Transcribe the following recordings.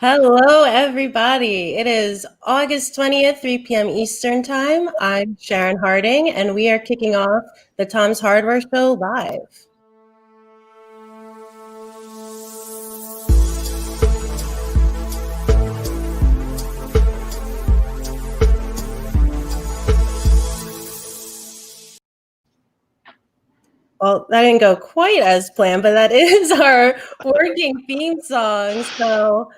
Hello, everybody. It is August 20th, 3 p.m. Eastern Time. I'm Sharon Harding, and we are kicking off the Tom's Hardware Show live. Well, that didn't go quite as planned, but that is our working theme song. So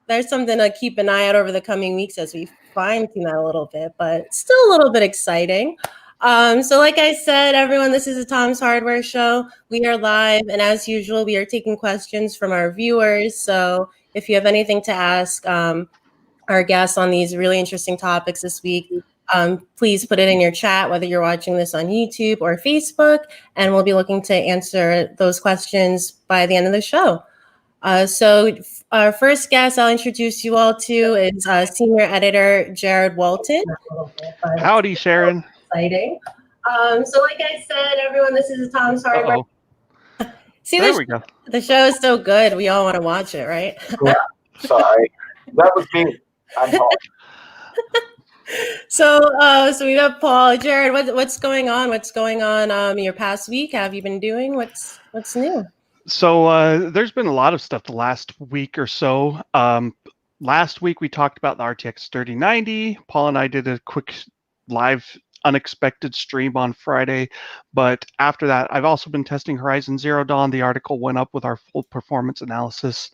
there's something to keep an eye out over the coming weeks as we fine-tune that a little bit, but still a little bit exciting. So like I said, everyone, this is a Tom's Hardware Show. We are live, and as usual, we are taking questions from our viewers. So if you have anything to ask our guests on these really interesting topics this week, please put it in your chat, whether you're watching this on YouTube or Facebook, and we'll be looking to answer those questions by the end of the show. So our first guest I'll introduce you all to is Senior Editor Jared Walton. Howdy, Sharon. Exciting. So like I said, everyone, this is Tom's Hardware. See, there we go. The show is so good. We all want to watch it, right? Yeah, sorry. That was me. I'm Paul. So we have Paul. Jared, what's going on? What's going on your past week? How have you been doing? What's new? So there's been a lot of stuff the last week or so. Last week we talked about the RTX 3090. Paul and I did a quick live unexpected stream on Friday, but after that I've also been testing Horizon Zero Dawn. The article went up with our full performance analysis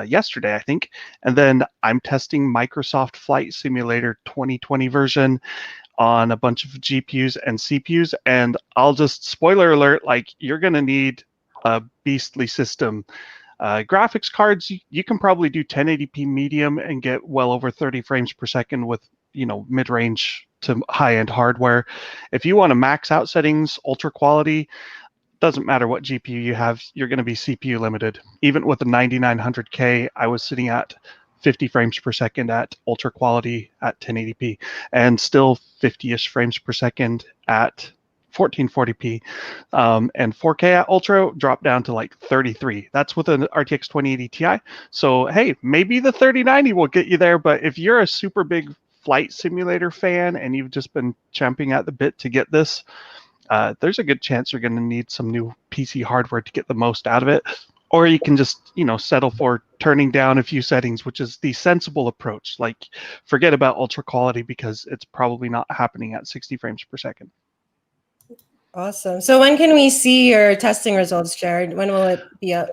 yesterday, I think, and then I'm testing Microsoft Flight Simulator 2020 version on a bunch of GPUs and CPUs, and I'll just spoiler alert, like, you're gonna need a beastly system. Graphics cards, you can probably do 1080p medium and get well over 30 frames per second with, mid-range to high-end hardware. If you want to max out settings, ultra quality, doesn't matter what GPU you have, you're going to be CPU limited. Even with the 9900K, I was sitting at 50 frames per second at ultra quality at 1080p, and still 50-ish frames per second at 1440p, and 4K at ultra dropped down to like 33. That's with an RTX 2080 Ti. So hey, maybe the 3090 will get you there, but if you're a super big flight simulator fan and you've just been champing at the bit to get this, there's a good chance you're going to need some new PC hardware to get the most out of it. Or you can just, settle for turning down a few settings, which is the sensible approach. Like, forget about ultra quality because it's probably not happening at 60 frames per second. Awesome. So when can we see your testing results, Jared? When will it be up?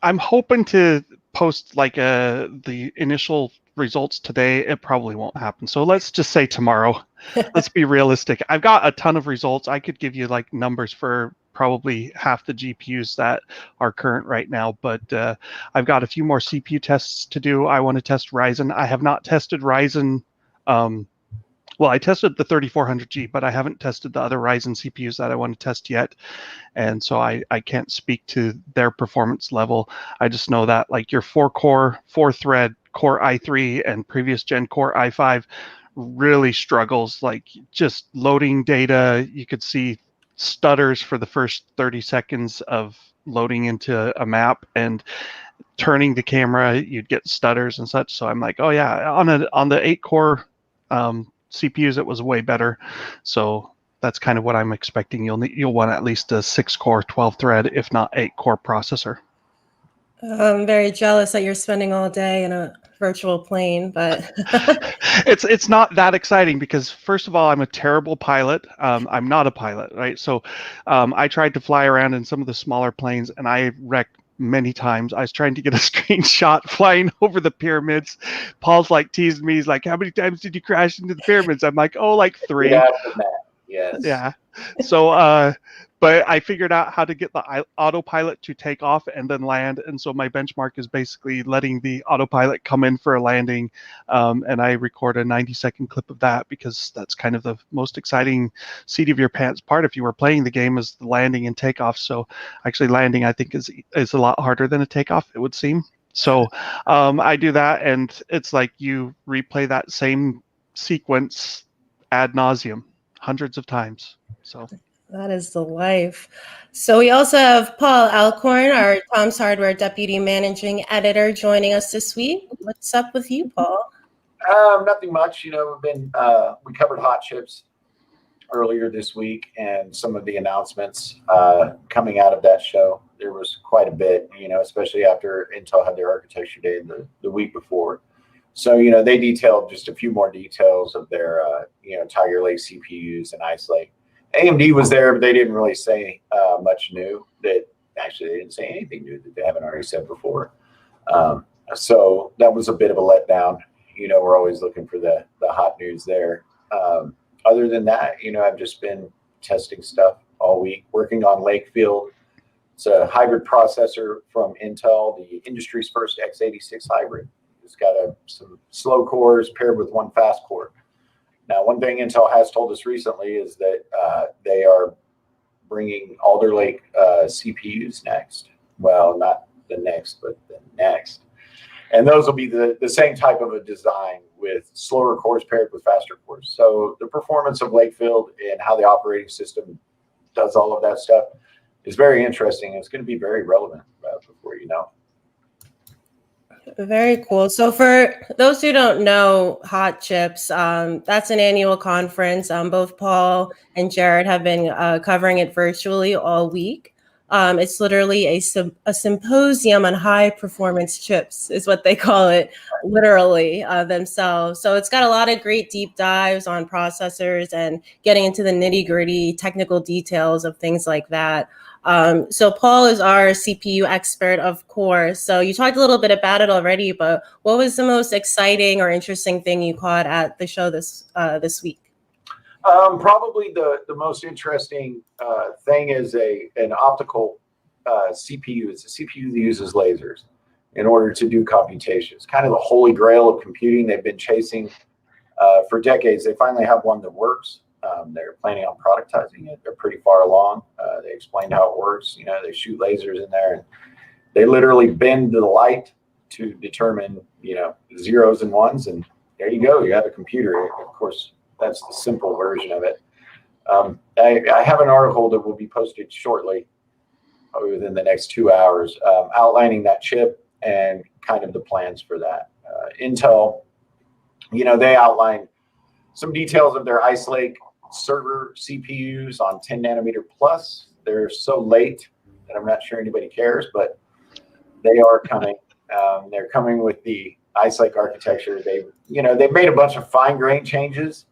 I'm hoping to post the initial results today. It probably won't happen. So let's just say tomorrow. Let's be realistic. I've got a ton of results. I could give you numbers for probably half the GPUs that are current right now, but I've got a few more CPU tests to do. I want to test Ryzen. I have not tested Ryzen. Well, I tested the 3400G, but I haven't tested the other Ryzen CPUs that I want to test yet. And so I can't speak to their performance level. I just know that your 4-core, 4-thread Core i3 and previous gen Core i5 really struggles, just loading data. You could see stutters for the first 30 seconds of loading into a map, and turning the camera, you'd get stutters and such. So I'm like, oh yeah, on the 8-core CPUs, it was way better. So that's kind of what I'm expecting. You'll want at least a 6-core, 12-thread, if not 8-core processor. I'm very jealous that you're spending all day in a virtual plane, but it's not that exciting because, first of all, I'm a terrible pilot. I'm not a pilot, right? So I tried to fly around in some of the smaller planes, and I wrecked many times. I was trying to get a screenshot flying over the pyramids. Paul's teased me. He's like, how many times did you crash into the pyramids? I'm like, oh, 3. Yes. Yeah. So but I figured out how to get the autopilot to take off and then land, and so my benchmark is basically letting the autopilot come in for a landing, and I record a 90-second clip of that because that's kind of the most exciting seat of your pants part if you were playing the game, is the landing and takeoff. So actually landing, I think, is a lot harder than a takeoff, it would seem. So I do that, and it's like you replay that same sequence ad nauseum hundreds of times. So That is the life. So we also have Paul Alcorn, our Tom's Hardware Deputy Managing Editor, joining us this week. What's up with you, Paul? Nothing much. We covered hot chips earlier this week, and some of the announcements coming out of that show. There was quite a bit, especially after Intel had their architecture day the week before. So, they detailed just a few more details of their, Tiger Lake CPUs and Ice Lake. AMD was there, but they didn't really say much new. They didn't say anything new that they haven't already said before. So that was a bit of a letdown. We're always looking for the hot news there. Other than that, I've just been testing stuff all week, working on Lakefield. It's a hybrid processor from Intel, the industry's first x86 hybrid. It's got some slow cores paired with one fast core. Now, one thing Intel has told us recently is that they are bringing Alder Lake CPUs next. Well, not the next, but the next. And those will be the same type of a design with slower cores paired with faster cores. So the performance of Lakefield and how the operating system does all of that stuff is very interesting. It's going to be very relevant before you know. Very cool. So for those who don't know Hot Chips, that's an annual conference. Both Paul and Jared have been covering it virtually all week. It's literally a symposium on high performance chips is what they call it, literally themselves. So it's got a lot of great deep dives on processors and getting into the nitty gritty technical details of things like that. So Paul is our CPU expert, of course. So you talked a little bit about it already, but what was the most exciting or interesting thing you caught at the show this week? Probably the most interesting thing is an optical CPU. It's a CPU that uses lasers in order to do computations. Kind of the holy grail of computing they've been chasing for decades. They finally have one that works. They're planning on productizing it. They're pretty far along. They explained how it works. They shoot lasers in there, and they literally bend the light to determine, zeros and ones. And there you go. You have a computer. Of course, that's the simple version of it. I have an article that will be posted shortly, probably within the next 2 hours, outlining that chip and kind of the plans for that. Intel, they outlined some details of their Ice Lake server CPUs on 10 nanometer plus. They're so late that I'm not sure anybody cares, but they are coming. They're coming with the Ice Lake architecture. They've made a bunch of fine-grained changes,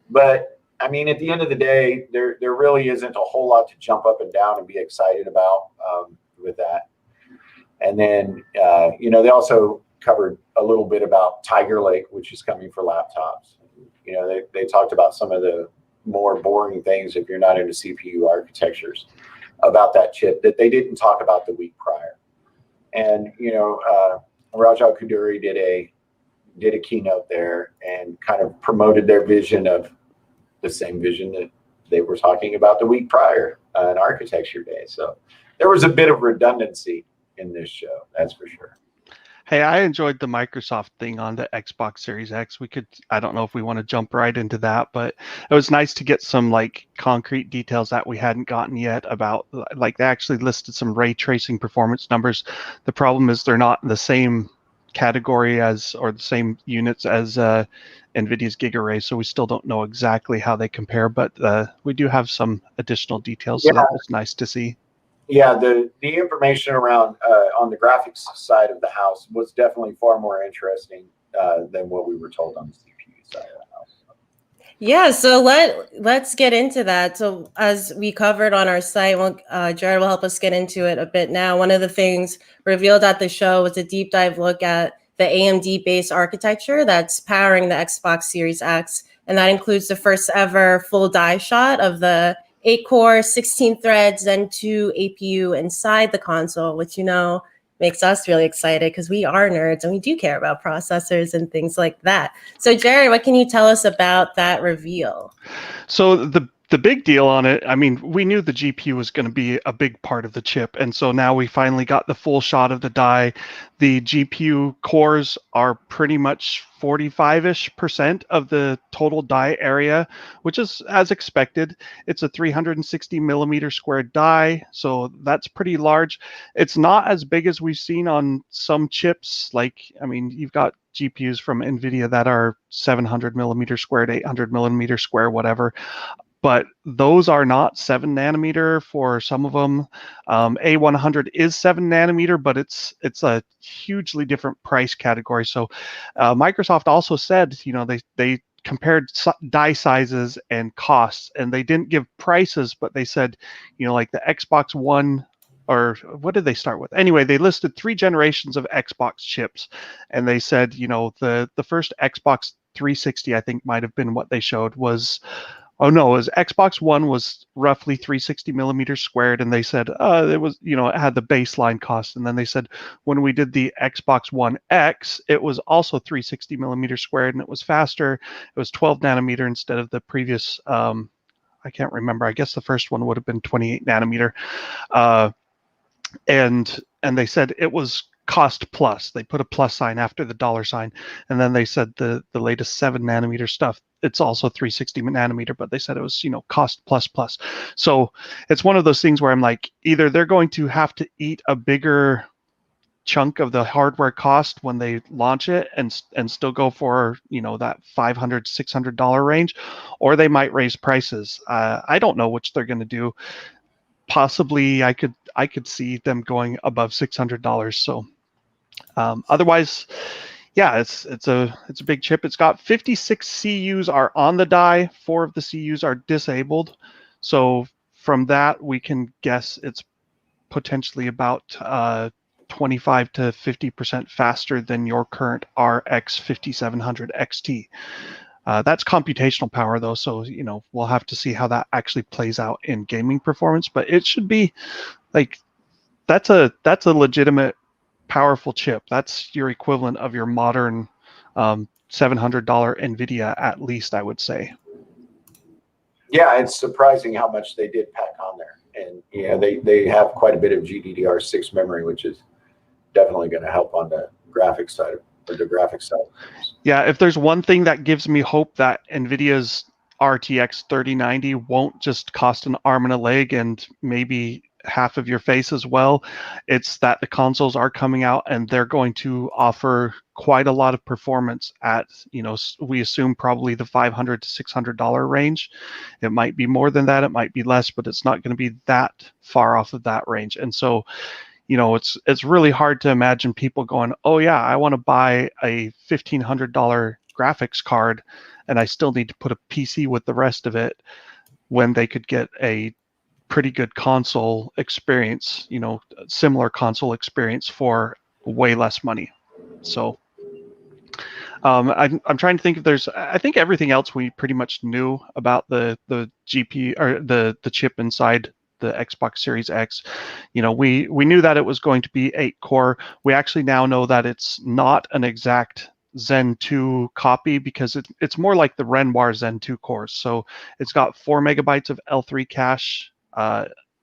but I mean, at the end of the day, there really isn't a whole lot to jump up and down and be excited about with that. And then, they also covered a little bit about Tiger Lake, which is coming for laptops. They talked about some of the more boring things if you're not into CPU architectures about that chip that they didn't talk about the week prior. And, Rajat Kuduri did a keynote there and kind of promoted their vision of the same vision that they were talking about the week prior, an architecture day. So there was a bit of redundancy in this show, that's for sure. Hey, I enjoyed the Microsoft thing on the Xbox Series X. I don't know if we want to jump right into that, but it was nice to get some concrete details that we hadn't gotten yet about, they actually listed some ray tracing performance numbers. The problem is they're not in the same category or the same units as NVIDIA's GigaRay, so we still don't know exactly how they compare, but we do have some additional details, so that was nice to see. Yeah, the information around on the graphics side of the house was definitely far more interesting than what we were told on the CPU side of the house. Yeah, so let's get into that. So as we covered on our site, Jared will help us get into it a bit now. One of the things revealed at the show was a deep dive look at the AMD-based architecture that's powering the Xbox Series X, and that includes the first ever full die shot of the 8-core, 16-thread Zen 2 APU inside the console, which makes us really excited because we are nerds and we do care about processors and things like that. So Jared, what can you tell us about that reveal? So the the big deal on it, I mean, we knew the GPU was going to be a big part of the chip. And so now we finally got the full shot of the die. The GPU cores are pretty much 45-ish% of the total die area, which is as expected. It's a 360 millimeter squared die, so that's pretty large. It's not as big as we've seen on some chips. Like, I mean, you've got GPUs from NVIDIA that are 700 millimeter squared, 800 millimeter square, whatever. But those are not 7 nanometer for some of them. A100 is 7 nanometer, but it's a hugely different price category. So Microsoft also said, you know, they compared die sizes and costs, and they didn't give prices, but they said, you know, like the Xbox One, or what did they start with? Anyway, they listed 3 generations of Xbox chips, and they said, you know, the first Xbox 360, I think might have been what they showed, was, oh no, it was Xbox One was roughly 360 millimeters squared, and they said it was, you know, it had the baseline cost, and then they said when we did the Xbox One X, it was also 360 millimeters squared, and it was faster. It was 12 nanometer instead of the previous. I can't remember. I guess the first one would have been 28 nanometer, and they said it was cost plus. They put a plus sign after the dollar sign, and then they said the latest 7 nanometer stuff, it's also 360 nanometer, but they said it was, you know, cost plus plus. So it's one of those things where I'm like, either they're going to have to eat a bigger chunk of the hardware cost when they launch it and still go for, you know, that $500-$600 range, or they might raise prices. I don't know which they're going to do. Possibly I could see them going above $600. So otherwise, yeah, it's a big chip. It's got 56 CUs are on the die. 4 of the CUs are disabled. So from that, we can guess it's potentially about 25 to 50% faster than your current RX 5700 XT. That's computational power, though, so, you know, we'll have to see how that actually plays out in gaming performance. But it should be like, that's a legitimate powerful chip. That's your equivalent of your modern $700 NVIDIA, at least, I would say. Yeah, it's surprising how much they did pack on there. And yeah, they have quite a bit of GDDR6 memory, which is definitely going to help on the graphics side, or the graphics side. Yeah, if there's one thing that gives me hope that NVIDIA's RTX 3090 won't just cost an arm and a leg and maybe half of your face as well, it's that the consoles are coming out and they're going to offer quite a lot of performance at, you know, we assume probably the $500 to $600 range. It might be more than that, it might be less, but it's not going to be that far off of that range. And so, you know, it's really hard to imagine people going, oh yeah, I want to buy a $1,500 graphics card and I still need to put a PC with the rest of it, when they could get a pretty good console experience, you know, similar console experience for way less money. So I'm trying to think if there's, I think everything else we pretty much knew about the GPU, or the chip inside the Xbox Series X. You know, we knew that it was going to be 8 core. We actually now know that it's not an exact Zen 2 copy, because it's more like the Renoir Zen 2 cores. So it's got 4 megabytes of L3 cache.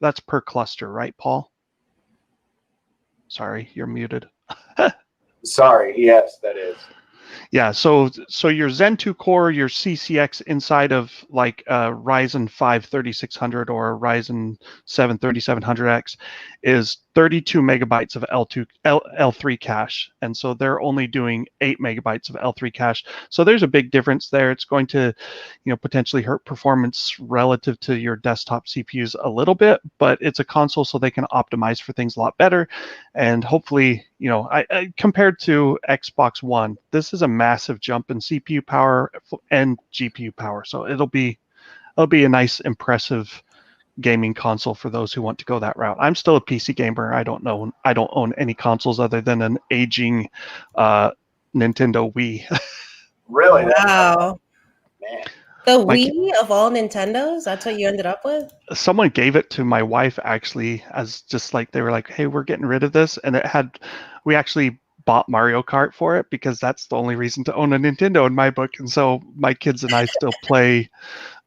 That's per cluster, right, Paul? Sorry, you're muted. Sorry, yes, that is. Yeah, so your Zen 2 core, your CCX inside of like Ryzen 5 3600 or Ryzen 7 3700X is 32 megabytes of L3 cache, and so they're only doing 8 megabytes of L3 cache. So there's a big difference there. It's going to, you know, potentially hurt performance relative to your desktop CPUs a little bit, but it's a console, so they can optimize for things a lot better. And hopefully, you know, I compared to Xbox One, this is a massive jump in CPU power and GPU power. So it'll be a nice, impressive gaming console for those who want to go that route. I'm still a PC gamer. I don't own any consoles other than an aging Nintendo Wii. Really? Wow. Man. The Wii of all Nintendos? That's what you ended up with? Someone gave it to my wife, actually, as just like, they were like, hey, we're getting rid of this. And we actually bought Mario Kart for it because that's the only reason to own a Nintendo in my book. And so my kids and I still play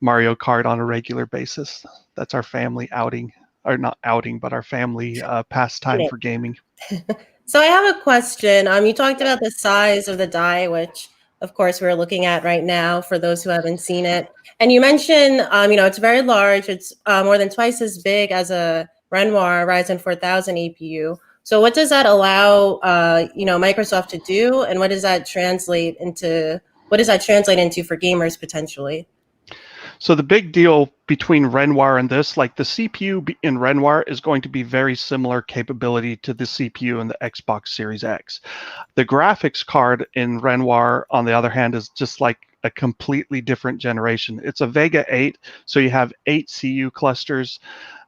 Mario Kart on a regular basis. That's our family outing, or not outing, but our family pastime for gaming. So I have a question. You talked about the size of the die, which of course we're looking at right now for those who haven't seen it. And you mentioned, it's very large. It's more than twice as big as a Renoir Ryzen 4000 APU. So what does that allow, Microsoft to do, and what does that translate into? What does that translate into for gamers potentially? So the big deal between Renoir and this, like the CPU in Renoir is going to be very similar capability to the CPU in the Xbox Series X. The graphics card in Renoir, on the other hand, is just like a completely different generation. It's a Vega 8, so you have 8 CU clusters.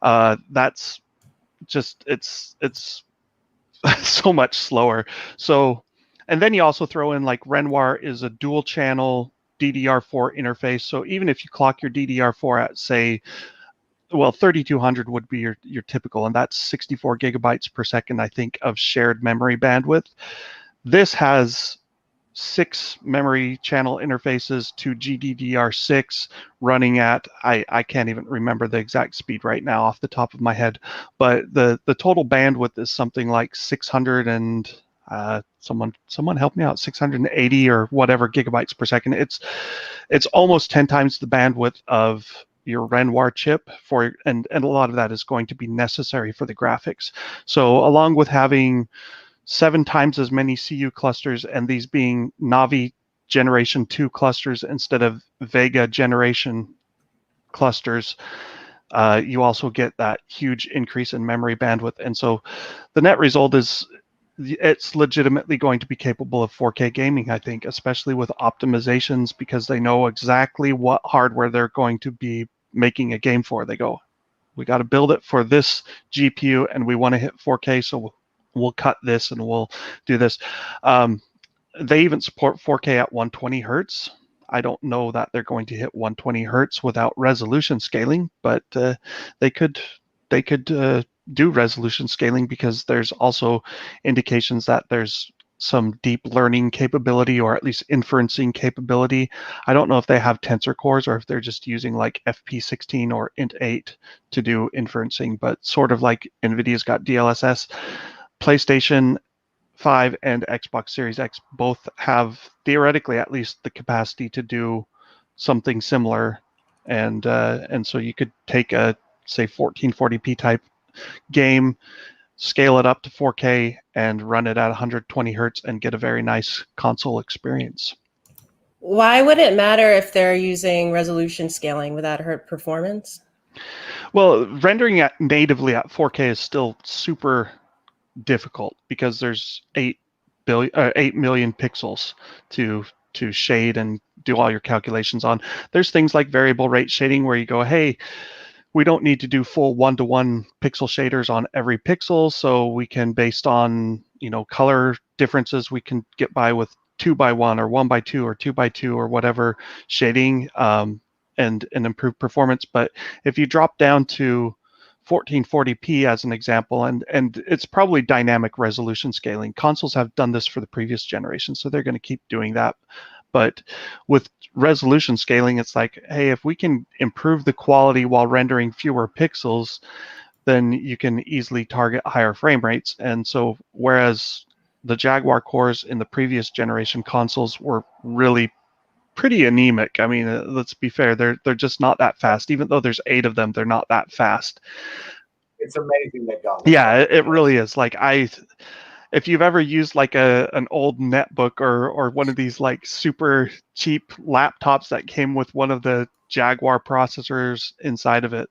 That's just, it's so much slower. So, and then you also throw in like Renoir is a dual channel DDR4 interface. So even if you clock your DDR4 at, say, well, 3200 would be your typical, and that's 64 gigabytes per second, I think, of shared memory bandwidth. This has 6 memory channel interfaces to GDDR6 running at, I can't even remember the exact speed right now off the top of my head, but the total bandwidth is something like 600 and someone help me out, 680 or whatever gigabytes per second. It's almost 10 times the bandwidth of your Renoir chip and a lot of that is going to be necessary for the graphics. So along with having 7 times as many CU clusters, and these being Navi Generation 2 clusters instead of Vega Generation clusters, you also get that huge increase in memory bandwidth. And so the net result is it's legitimately going to be capable of 4K gaming, I think, especially with optimizations, because they know exactly what hardware they're going to be making a game for. They go, we got to build it for this GPU and we want to hit 4K, so we'll cut this and we'll do this. They even support 4K at 120 hertz. I don't know that they're going to hit 120 hertz without resolution scaling, but they could do resolution scaling, because there's also indications that there's some deep learning capability, or at least inferencing capability. I don't know if they have tensor cores or if they're just using like FP16 or Int8 to do inferencing, but sort of like NVIDIA's got DLSS. PlayStation 5 and Xbox Series X both have, theoretically at least, the capacity to do something similar, and so you could take a, say, 1440p type game, scale it up to 4K, and run it at 120 hertz and get a very nice console experience. Why would it matter if they're using resolution scaling? Would that hurt performance? Well, rendering it natively at 4K is still super difficult because there's 8 million pixels to shade and do all your calculations on. There's things like variable rate shading where you go, hey, we don't need to do full one-to-one pixel shaders on every pixel, so we can, based on color differences, we can get by with 2x1 or 1x2 or 2x2 or whatever shading, and improve performance. But if you drop down to 1440p as an example, and it's probably dynamic resolution scaling. Consoles have done this for the previous generation, so they're going to keep doing that. But with resolution scaling, it's like, hey, if we can improve the quality while rendering fewer pixels, then you can easily target higher frame rates. And so whereas the Jaguar cores in the previous generation consoles were really pretty anemic. I mean, let's be fair, they're just not that fast. Even though there's 8 of them, they're not that fast. It's amazing they got. Yeah, it really is. Like, if you've ever used like an old netbook or one of these like super cheap laptops that came with one of the Jaguar processors inside of it,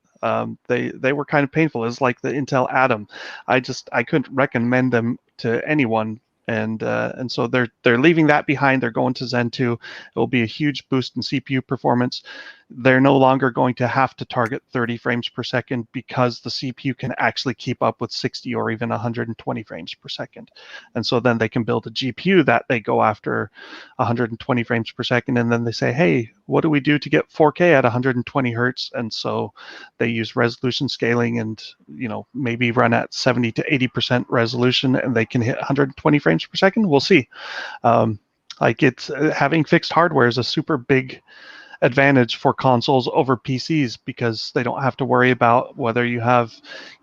they were kind of painful. It was like the Intel Atom. I couldn't recommend them to anyone. And so they're leaving that behind. They're going to Zen 2. It will be a huge boost in CPU performance. they're no longer going to have to target 30 frames per second because the CPU can actually keep up with 60 or even 120 frames per second. And so then they can build a GPU that they go after 120 frames per second, and then they say, hey, what do we do to get 4K at 120 hertz? And so they use resolution scaling and, maybe run at 70 to 80% resolution, and they can hit 120 frames per second. We'll see. It's having fixed hardware is a super big advantage for consoles over PCs because they don't have to worry about whether you have,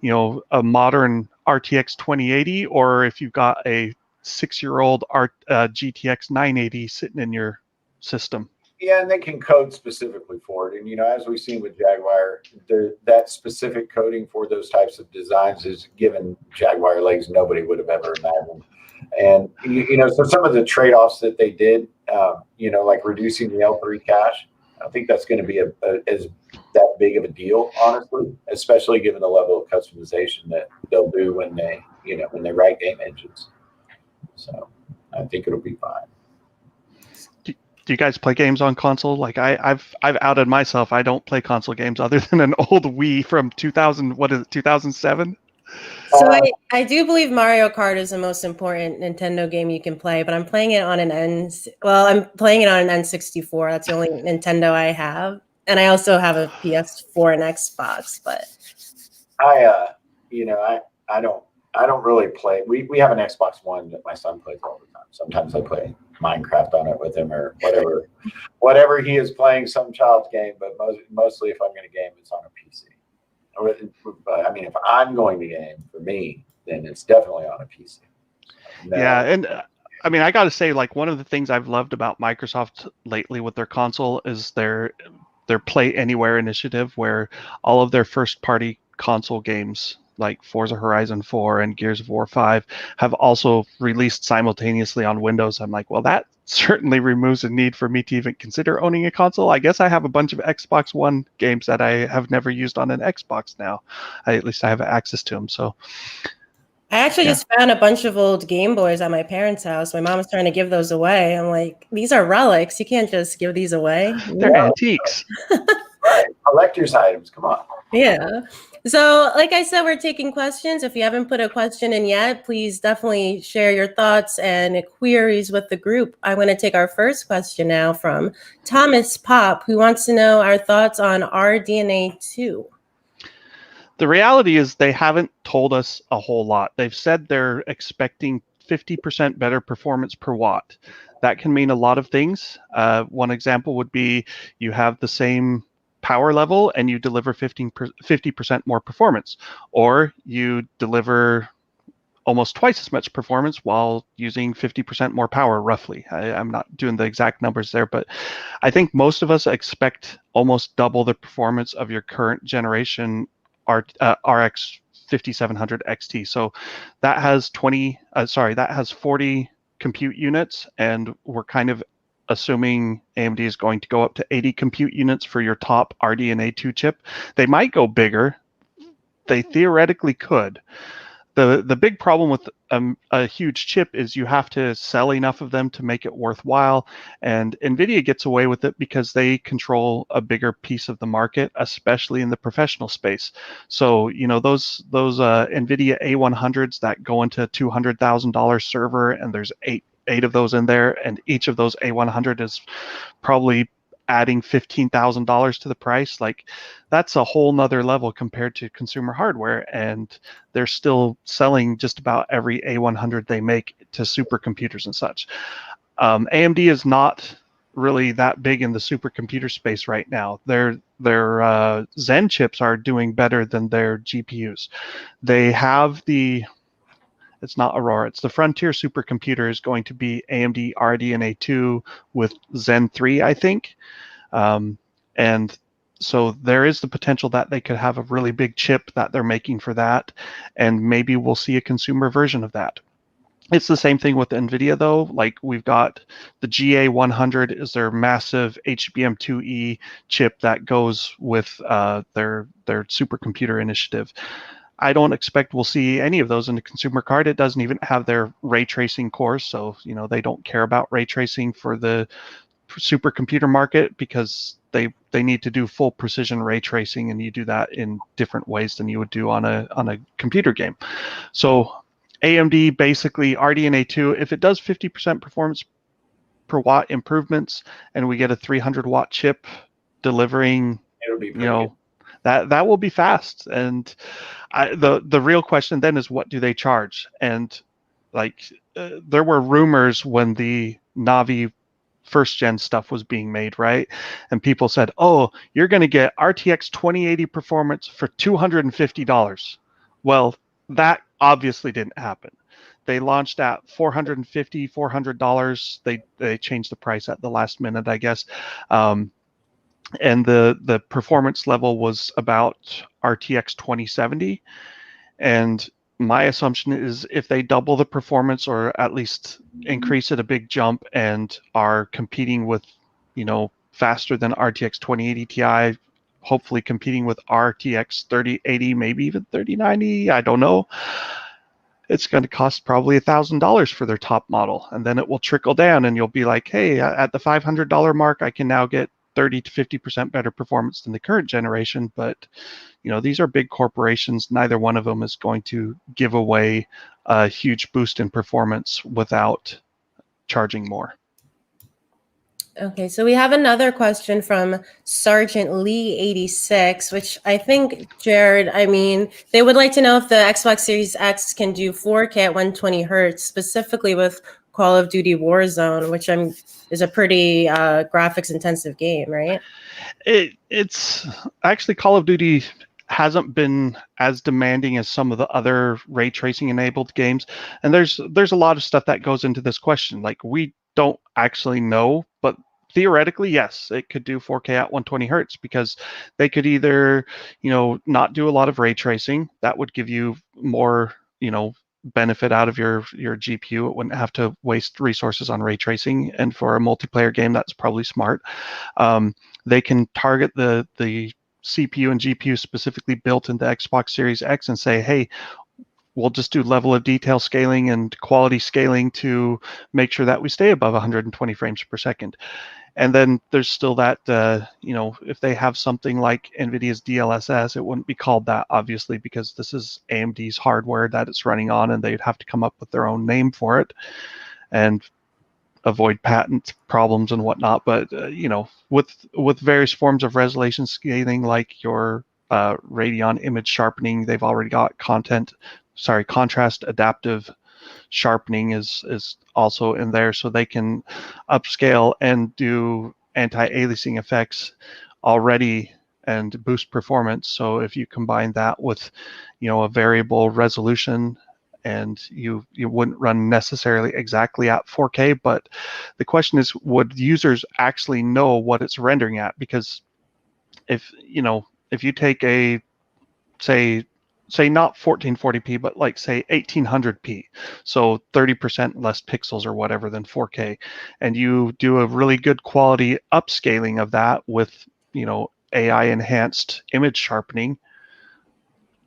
a modern RTX 2080 or if you've got a 6-year-old GTX 980 sitting in your system. Yeah, and they can code specifically for it. And, as we've seen with Jaguar, that specific coding for those types of designs is given Jaguar legs nobody would have ever imagined. And, so some of the trade-offs that they did, like reducing the L3 cache, I don't think that's going to be as that big of a deal, honestly, especially given the level of customization that they'll do when they write game engines. So I think it'll be fine. Do you guys play games on console? Like I've outed myself. I don't play console games other than an old Wii from 2007? So I do believe Mario Kart is the most important Nintendo game you can play, but I'm playing it on I'm playing it on an N64. That's the only Nintendo I have. And I also have a PS4 and Xbox, but I don't really play. We have an Xbox One that my son plays all the time. Sometimes I play Minecraft on it with him or whatever he is playing, some child's game, but mostly if I'm going to game, it's on a PC. But I mean, if I'm going to game for me, then it's definitely on a PC. Yeah, and I got to say, like, one of the things I've loved about Microsoft lately with their console is their Play Anywhere initiative, where all of their first-party console games, like Forza Horizon 4 and Gears of War 5, have also released simultaneously on Windows. I'm like, well, that certainly removes the need for me to even consider owning a console. I guess I have a bunch of Xbox One games that I have never used on an Xbox now. At least I have access to them. So I actually just found a bunch of old Game Boys at my parents' house. My mom was trying to give those away. I'm like, these are relics. You can't just give these away. They're antiques. Right. Collector's items. Come on. Yeah. So, like I said, we're taking questions. If you haven't put a question in yet, please definitely share your thoughts and queries with the group. I'm going to take our first question now from Thomas Pop, who wants to know our thoughts on RDNA 2. The reality is they haven't told us a whole lot. They've said they're expecting 50% better performance per watt. That can mean a lot of things. One example would be you have the same power level and you deliver 50% more performance, or you deliver almost twice as much performance while using 50% more power, roughly. I'm not doing the exact numbers there, but I think most of us expect almost double the performance of your current generation RX 5700 XT. So that has 40 compute units, and we're kind of assuming AMD is going to go up to 80 compute units for your top RDNA 2 chip. They might go bigger. They theoretically could. The big problem with a huge chip is you have to sell enough of them to make it worthwhile, and NVIDIA gets away with it because they control a bigger piece of the market, especially in the professional space. So those NVIDIA A100s that go into $200,000 server, and there's eight of those in there, and each of those A100 is probably adding $15,000 to the price. Like, that's a whole nother level compared to consumer hardware, and they're still selling just about every A100 they make to supercomputers and such. AMD is not really that big in the supercomputer space right now. Their Zen chips are doing better than their GPUs. They have it's not Aurora, it's the Frontier supercomputer is going to be AMD RDNA 2 with Zen 3, I think. And so there is the potential that they could have a really big chip that they're making for that, and maybe we'll see a consumer version of that. It's the same thing with NVIDIA, though. Like, we've got the GA100 is their massive HBM2E chip that goes with their supercomputer initiative. I don't expect we'll see any of those in the consumer card. It doesn't even have their ray tracing cores, so they don't care about ray tracing for the supercomputer market because they need to do full precision ray tracing, and you do that in different ways than you would do on a computer game. So AMD basically RDNA 2, if it does 50% performance per watt improvements, and we get a 300 watt chip delivering, It'll be pretty good. that will be fast. And the real question then is, what do they charge? And there were rumors when the Navi first gen stuff was being made, right? And people said, oh, you're going to get RTX 2080 performance for $250. Well, that obviously didn't happen. They launched at $450, $400. They changed the price at the last minute, I guess. And the performance level was about RTX 2070. And my assumption is if they double the performance or at least increase it a big jump and are competing with, faster than RTX 2080 Ti, hopefully competing with RTX 3080, maybe even 3090, I don't know, it's going to cost probably $1,000 for their top model. And then it will trickle down and you'll be like, hey, at the $500 mark, I can now get 30 to 50% better performance than the current generation. But these are big corporations. Neither one of them is going to give away a huge boost in performance without charging more. Okay, so we have another question from Sergeant Lee 86, which I think, Jared, they would like to know if the Xbox Series X can do 4K at 120 hertz, specifically with Call of Duty Warzone, which is a pretty graphics intensive game, right? It's actually, Call of Duty hasn't been as demanding as some of the other ray tracing enabled games, and there's a lot of stuff that goes into this question. Like, we don't actually know, but theoretically, yes, it could do 4K at 120 hertz, because they could either not do a lot of ray tracing. That would give you more benefit out of your GPU. It wouldn't have to waste resources on ray tracing, and for a multiplayer game, that's probably smart. They can target the CPU and GPU specifically built into Xbox Series X and say, hey, we'll just do level of detail scaling and quality scaling to make sure that we stay above 120 frames per second. And then there's still that, if they have something like NVIDIA's DLSS, it wouldn't be called that, obviously, because this is AMD's hardware that it's running on, and they'd have to come up with their own name for it and avoid patent problems and whatnot. But, with various forms of resolution scaling, like your Radeon image sharpening, they've already got contrast adaptive sharpening is also in there, so they can upscale and do anti-aliasing effects already and boost performance. So if you combine that with a variable resolution, and you wouldn't run necessarily exactly at 4K, but the question is, would users actually know what it's rendering at? Because if you take a say not 1440p, but like say 1800p, so 30% less pixels or whatever than 4K, and you do a really good quality upscaling of that with AI enhanced image sharpening,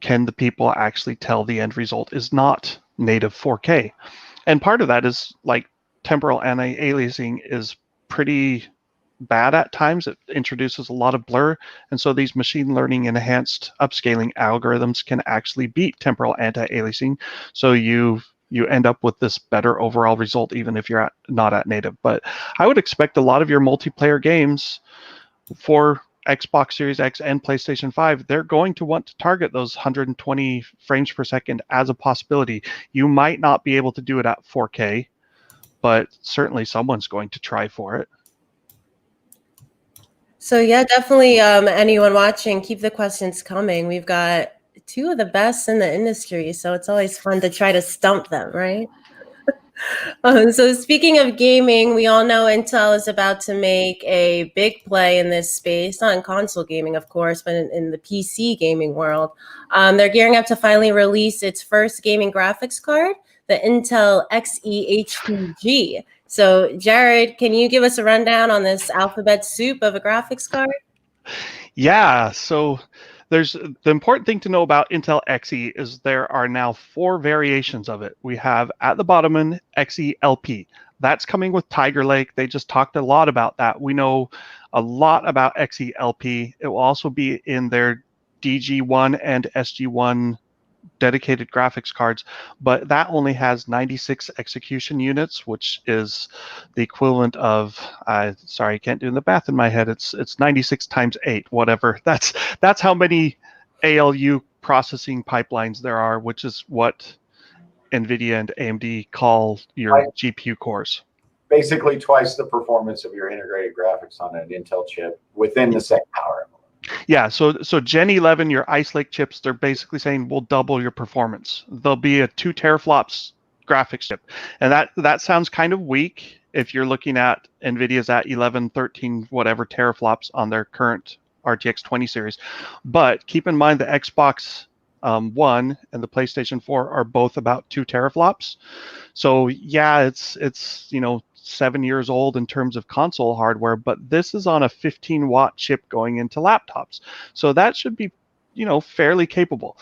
can the people actually tell the end result is not native 4K? And part of that is, like, temporal anti-aliasing is pretty bad at times. It introduces a lot of blur, and so these machine learning enhanced upscaling algorithms can actually beat temporal anti-aliasing, so you end up with this better overall result even if you're not at native. But I would expect a lot of your multiplayer games for Xbox Series X and PlayStation 5, they're going to want to target those 120 frames per second as a possibility. You might not be able to do it at 4K, but certainly someone's going to try for it. So yeah, definitely, anyone watching, keep the questions coming. We've got two of the best in the industry, so it's always fun to try to stump them, right? So speaking of gaming, we all know Intel is about to make a big play in this space, not in console gaming, of course, but in the PC gaming world. They're gearing up to finally release its first gaming graphics card, the Intel Xe HPG. So, Jared, can you give us a rundown on this alphabet soup of a graphics card? Yeah, so there's the important thing to know about Intel Xe is there are now 4 variations of it. We have at the bottom an Xe LP. That's coming with Tiger Lake. They just talked a lot about that. We know a lot about Xe LP. It will also be in their DG1 and SG1 dedicated graphics cards, but that only has 96 execution units, which is the equivalent of, sorry, I can't do the math in my head. It's 96 times 8, whatever. That's how many ALU processing pipelines there are, which is what NVIDIA and AMD call your GPU cores. Basically twice the performance of your integrated graphics on an Intel chip within the same power envelope. Yeah, so Gen 11, your Ice Lake chips, they're basically saying we'll double your performance. There'll be a 2 teraflops graphics chip. And that sounds kind of weak if you're looking at NVIDIA's at 11, 13, whatever teraflops on their current RTX 20 series. But keep in mind the Xbox One and the PlayStation 4 are both about 2 teraflops. So yeah, it's 7 years old in terms of console hardware, but this is on a 15-watt chip going into laptops. So that should be, fairly capable.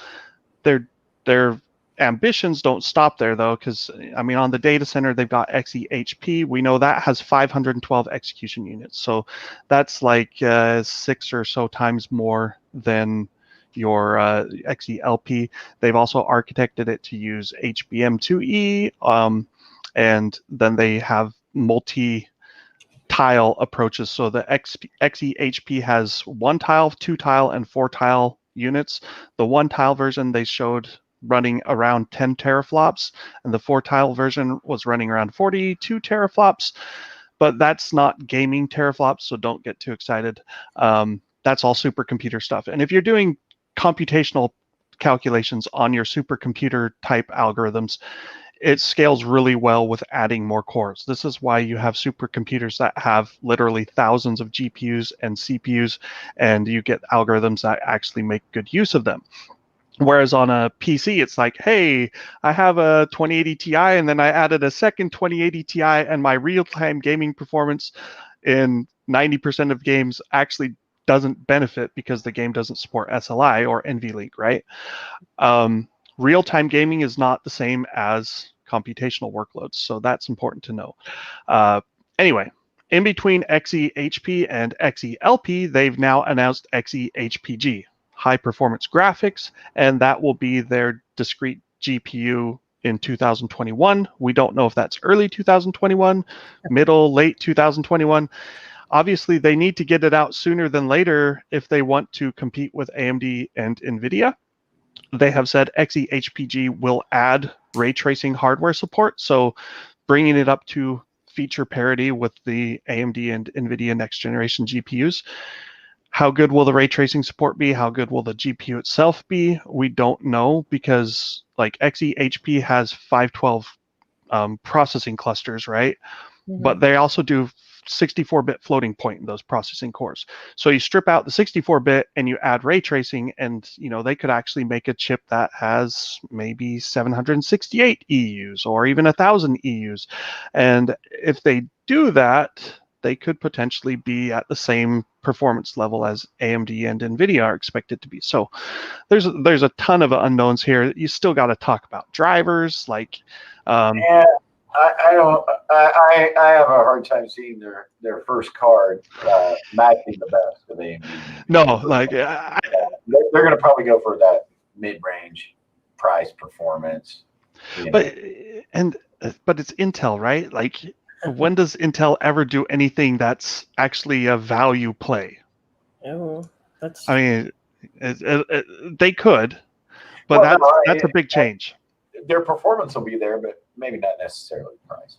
Their ambitions don't stop there though, because on the data center they've got Xe HP. We know that has 512 execution units. So that's like 6 or so times more than your Xe LP. They've also architected it to use HBM2E, and then they have multi-tile approaches. So the Xe HP has 1 tile, 2 tile, and 4 tile units. The 1 tile version they showed running around 10 teraflops, and the 4 tile version was running around 42 teraflops. But that's not gaming teraflops, so don't get too excited. That's all supercomputer stuff. And if you're doing computational calculations on your supercomputer type algorithms, it scales really well with adding more cores. This is why you have supercomputers that have literally thousands of GPUs and CPUs, and you get algorithms that actually make good use of them. Whereas on a PC, it's like, hey, I have a 2080 Ti, and then I added a second 2080 Ti, and my real-time gaming performance in 90% of games actually doesn't benefit because the game doesn't support SLI or NVLink, right? Real-time gaming is not the same as computational workloads, so that's important to know. Anyway, in between Xe HP and Xe LP, they've now announced Xe HPG, high performance graphics, and that will be their discrete GPU in 2021. We don't know if that's early 2021, middle, late 2021. Obviously, they need to get it out sooner than later if they want to compete with AMD and NVIDIA. They have said Xe HPG will add ray tracing hardware support, so bringing it up to feature parity with the AMD and NVIDIA next generation GPUs. How good will the ray tracing support be? How good will the GPU itself be? We don't know, because like Xe HP has 512 processing clusters, right? Mm-hmm. But they also do 64-bit floating point in those processing cores. So you strip out the 64-bit and you add ray tracing, and they could actually make a chip that has maybe 768 EUs or even 1,000 EUs. And if they do that, they could potentially be at the same performance level as AMD and NVIDIA are expected to be. So there's a ton of unknowns here. You still got to talk about drivers, like yeah. I have a hard time seeing their first card matching the best of AMD. No, like they're going to probably go for that mid-range price performance. But it's Intel, right? Like, when does Intel ever do anything that's actually a value play? Oh, that's. They could, but that's a big change. Their performance will be there, but maybe not necessarily price.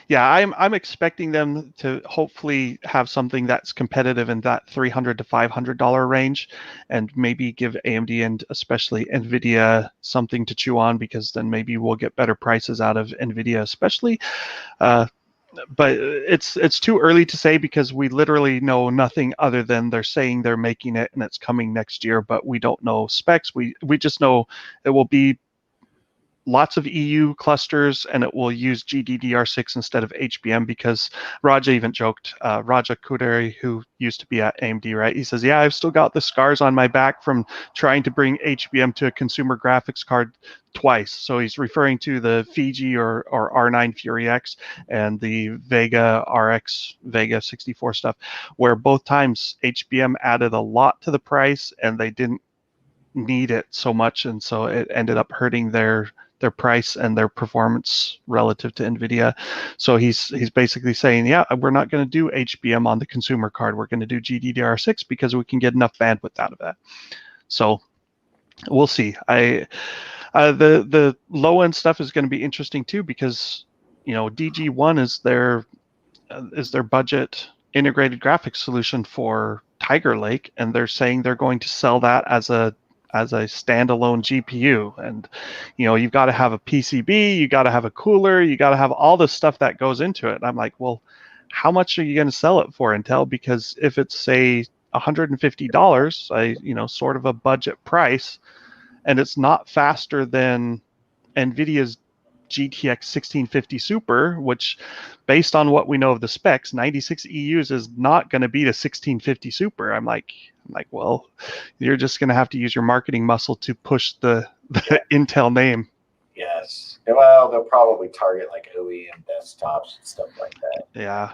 Yeah, I'm expecting them to hopefully have something that's competitive in that $300 to $500 range, and maybe give AMD and especially NVIDIA something to chew on, because then maybe we'll get better prices out of NVIDIA especially. But it's too early to say, because we literally know nothing other than they're saying they're making it and it's coming next year, but we don't know specs. We just know it will be lots of EU clusters, and it will use GDDR6 instead of HBM because Raja even joked, Raja Kuderi, who used to be at AMD, right? He says, yeah, I've still got the scars on my back from trying to bring HBM to a consumer graphics card twice. So he's referring to the Fiji or R9 Fury X and the Vega RX Vega 64 stuff, where both times HBM added a lot to the price and they didn't need it so much, and so it ended up hurting their price and their performance relative to NVIDIA. So he's basically saying, yeah, we're not going to do HBM on the consumer card. We're going to do GDDR6 because we can get enough bandwidth out of that. So we'll see. The low end stuff is going to be interesting too because DG1 is their budget integrated graphics solution for Tiger Lake, and they're saying they're going to sell that as a standalone GPU. And you've got to have a PCB, you got to have a cooler, you got to have all the stuff that goes into it. And I'm like, well, how much are you going to sell it for, Intel? Because if it's say $150, sort of a budget price, and it's not faster than NVIDIA's GTX 1650 Super, which, based on what we know of the specs, 96 EUs is not going to beat a 1650 Super. I'm like, well, you're just going to have to use your marketing muscle to push the Intel name. Yes. Well, they'll probably target like OEM desktops and stuff like that. Yeah.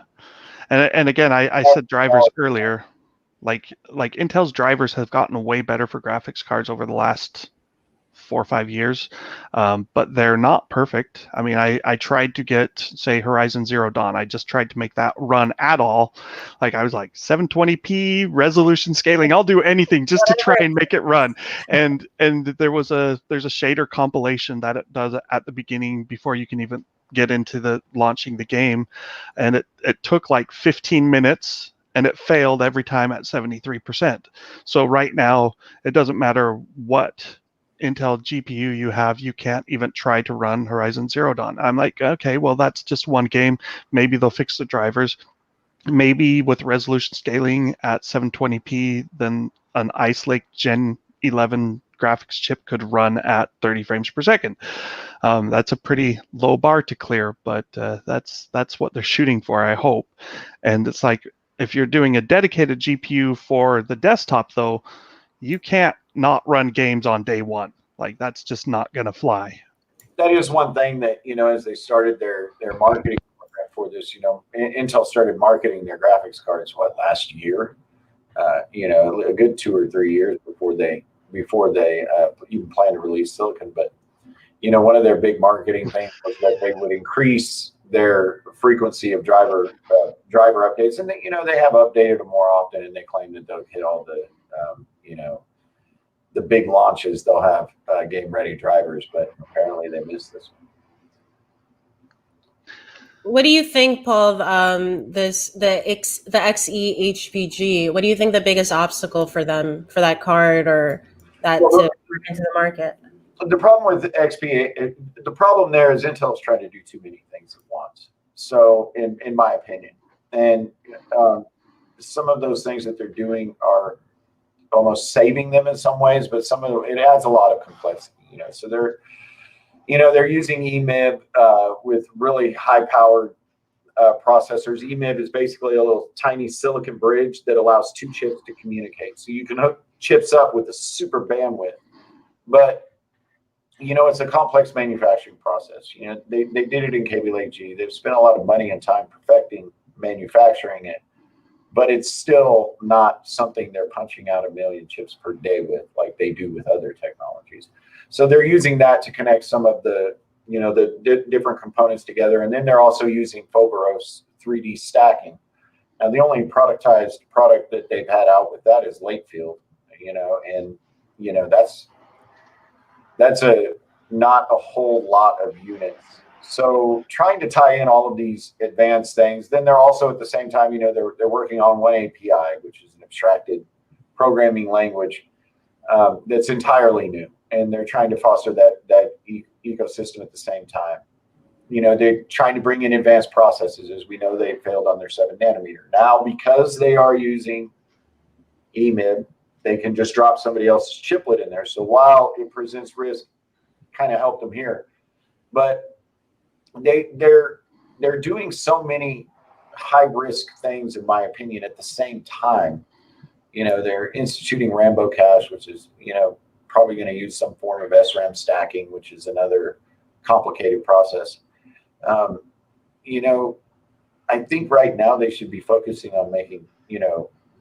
And again, I said drivers earlier. Like Intel's drivers have gotten way better for graphics cards over the last 4 or 5 years, but they're not perfect. I mean, I tried to get, say, Horizon Zero Dawn. I just tried to make that run at all. Like, I was like 720p resolution scaling. I'll do anything just to try and make it run. And there's a shader compilation that it does at the beginning before you can even get into the launching the game, and it took like 15 minutes. And it failed every time at 73%. So right now, it doesn't matter what Intel GPU you have, you can't even try to run Horizon Zero Dawn. I'm like, okay, well, that's just one game. Maybe they'll fix the drivers. Maybe with resolution scaling at 720p, then an Ice Lake Gen 11 graphics chip could run at 30 frames per second. That's a pretty low bar to clear, but that's what they're shooting for, I hope. And it's like, if you're doing a dedicated GPU for the desktop, though, you can't not run games on day one. Like, that's just not going to fly. That is one thing that, as they started their marketing program for this, Intel started marketing their graphics cards, last year? A good 2 or 3 years before they even plan to release silicon. But, one of their big marketing things was that they would increase their frequency of driver updates. And they have updated them more often, and they claim that they'll hit all the, the big launches, they'll have game ready drivers, but apparently they missed this one. What do you think, Paul? The Xe HPG. What do you think the biggest obstacle for them, for that card, or that to work into the market? The problem with the problem there is Intel's trying to do too many things at once. So, in my opinion, and some of those things that they're doing are almost saving them in some ways, but some of it adds a lot of complexity. So they're using EMIB with really high-powered processors. EMIB is basically a little tiny silicon bridge that allows two chips to communicate. So you can hook chips up with a super bandwidth, but it's a complex manufacturing process. They did it in Kaby Lake G. They've spent a lot of money and time perfecting manufacturing it, but it's still not something they're punching out 1 million chips per day with, like they do with other technologies. So they're using that to connect some of the, the different components together. And then they're also using Foveros 3D stacking. Now, the only productized product that they've had out with that is Lakefield, and, that's not a whole lot of units. So trying to tie in all of these advanced things, then they're also at the same time, they're working on one API, which is an abstracted programming language that's entirely new, and they're trying to foster that ecosystem at the same time. They're trying to bring in advanced processes. As we know, they failed on their 7 nanometer. Now, because they are using EMIB, they can just drop somebody else's chiplet in there. So while it presents risk, kind of helped them here. but they're doing so many high risk things, in my opinion, at the same time. They're instituting Rambo cache, which is, probably going to use some form of SRAM stacking, which is another complicated process. I think right now they should be focusing on making,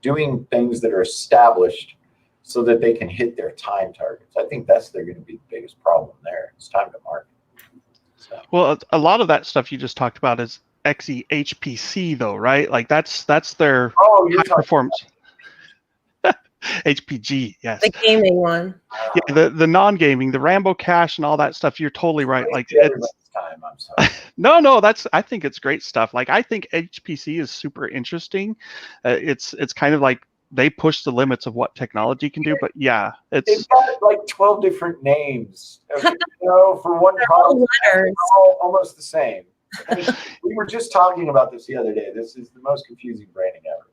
doing things that are established so that they can hit their time targets. I think they're going to be the biggest problem there. It's time to market. So. Well, a lot of that stuff you just talked about is Xe HPC, though, right? Like that's their high performance. HPG, yes. The gaming one. Yeah, the non-gaming, the Rambo cache and all that stuff. You're totally right. Like it's time. I'm sorry. No, I think it's great stuff. Like I think HPC is super interesting. It's kind of like they push the limits of what technology can do. But yeah, they've got like 12 different names. For one product, they're all almost the same. We were just talking about this the other day. This is the most confusing branding ever.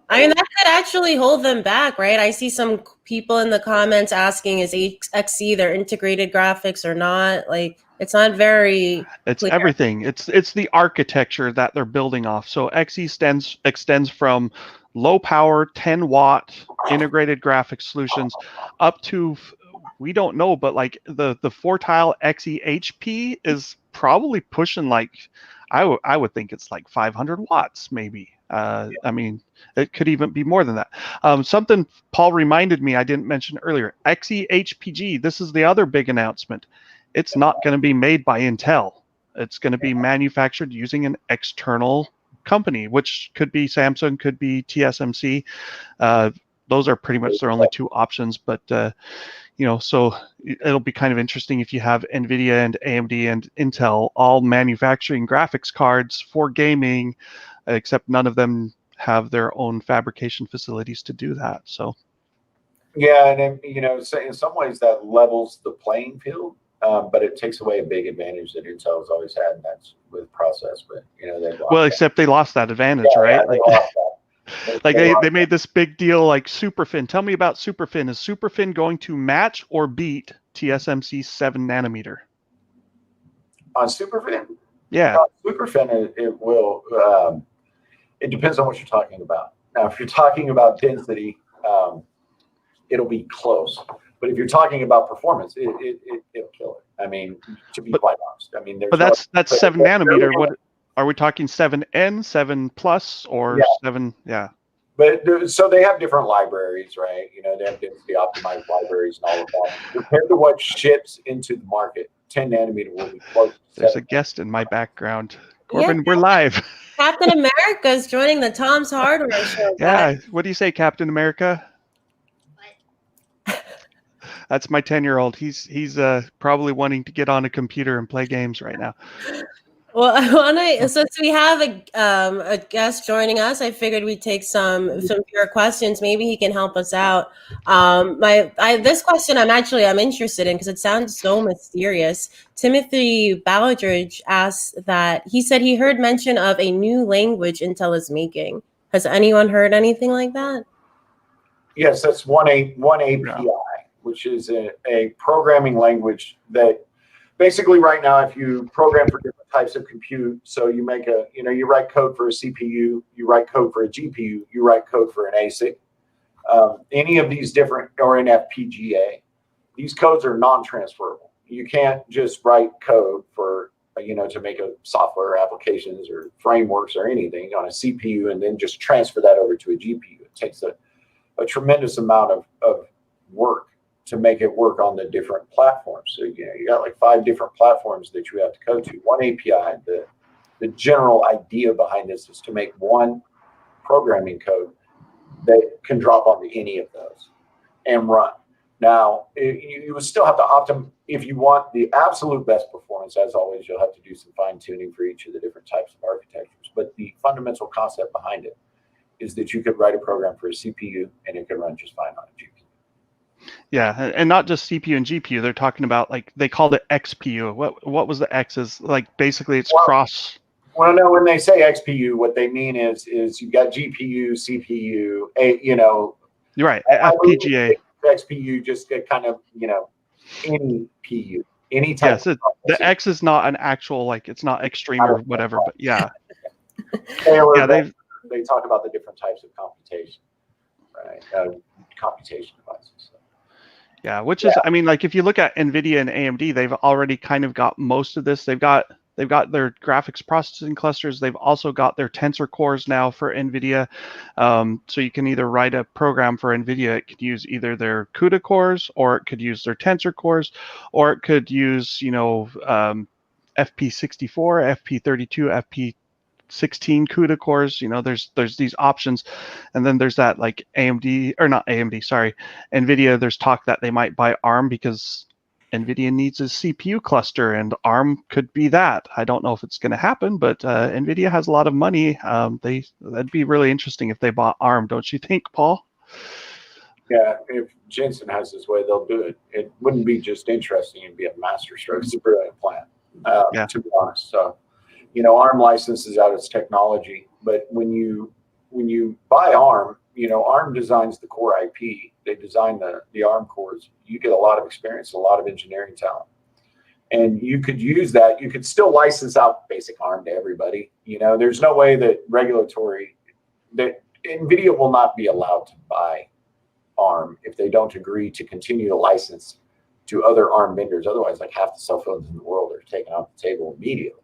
That could actually hold them back, right? I see some people in the comments asking, is XE their integrated graphics or not? Like, it's not very clear. Everything. It's the architecture that they're building off. So XE extends from low power 10-watt integrated graphics solutions up to, we don't know, but like the 4-tile Xe HP is probably pushing like, I would think it's like 500 watts maybe. I mean, it could even be more than that. Something Paul reminded me I didn't mention earlier, Xe HPG, this is the other big announcement. It's not going to be made by Intel. It's going to be manufactured using an external company, which could be Samsung, could be TSMC. Those are pretty much their only two options. But, so it'll be kind of interesting if you have NVIDIA and AMD and Intel all manufacturing graphics cards for gaming, except none of them have their own fabrication facilities to do that. So, yeah, and so in some ways that levels the playing field, but it takes away a big advantage that Intel has always had, and that's with process. But except they lost that advantage, right? They made this big deal like Superfin. Tell me about Superfin. Is Superfin going to match or beat TSMC's 7 nanometer? On Superfin? Yeah. Superfin, it will. It depends on what you're talking about. Now, if you're talking about density, it'll be close. But if you're talking about performance, it'll kill it. I mean, to be quite honest. I mean, that's 7 nanometer. What are we talking? 7N, 7 plus, or 7? Yeah. But so they have different libraries, right? They have density optimized libraries and all of that. Compared to what ships into the market, 10 nanometer will be close. There's a guest in my background. Corbin, we're live. Captain America is joining the Tom's Hardware show. Yeah. What do you say, Captain America? What? That's my 10-year-old. He's probably wanting to get on a computer and play games right now. Well, since we have a guest joining us, I figured we'd take some of your questions. Maybe he can help us out. This question I'm interested in because it sounds so mysterious. Timothy Ballardridge asked that he said he heard mention of a new language Intel is making. Has anyone heard anything like that? Yes, that's one API, which is a programming language that basically right now, if you program for different types of compute, so you make you write code for a CPU, you write code for a GPU, you write code for an ASIC, any of these different, or an FPGA, these codes are non-transferable. You can't just write code for, to make a software applications or frameworks or anything on a CPU and then just transfer that over to a GPU. It takes a tremendous amount of work to make it work on the different platforms. So, you got like 5 different platforms that you have to go to. One API, the general idea behind this is to make one programming code that can drop onto any of those and run. Now, you would still have to optimize. If you want the absolute best performance, as always, you'll have to do some fine tuning for each of the different types of architectures. But the fundamental concept behind it is that you could write a program for a CPU and it could run just fine on a GPU. Yeah, and not just CPU and GPU. They're talking about, like, they called it XPU. What was the X? Is like basically it's cross. Well, no, when they say XPU, what they mean is you got GPU, CPU, You're right. FPGA. XPU just get kind of any PU. any type Yes, of the processing. X is not an actual, like, it's not extreme or whatever, but yeah. Taylor, Yeah, they talk about the different types of computation, right? Computation devices. So. Yeah, which is, I mean, like if you look at NVIDIA and AMD, they've already kind of got most of this. They've got their graphics processing clusters. They've also got their tensor cores now for NVIDIA. So you can either write a program for NVIDIA. It could use either their CUDA cores, or it could use their tensor cores, or it could use, FP64, FP32, FP16 CUDA cores. There's these options. And then there's that, like, AMD, or not AMD, sorry, NVIDIA. There's talk that they might buy ARM because NVIDIA needs a CPU cluster, and ARM could be that. I don't know if it's going to happen, but NVIDIA has a lot of money. That'd be really interesting if they bought ARM, don't you think, Paul? Yeah, if Jensen has his way, they'll do it. It wouldn't be just interesting; it'd be a masterstroke. It's a brilliant plan, Yeah. to be honest. So, ARM licenses out its technology, but when you buy ARM, ARM designs the core IP. They design the ARM cores. You get a lot of experience, a lot of engineering talent, and you could use that. You could still license out basic ARM to everybody. There's no way that NVIDIA will not be allowed to buy ARM if they don't agree to continue to license to other ARM vendors. Otherwise, like half the cell phones in the world are taken off the table immediately.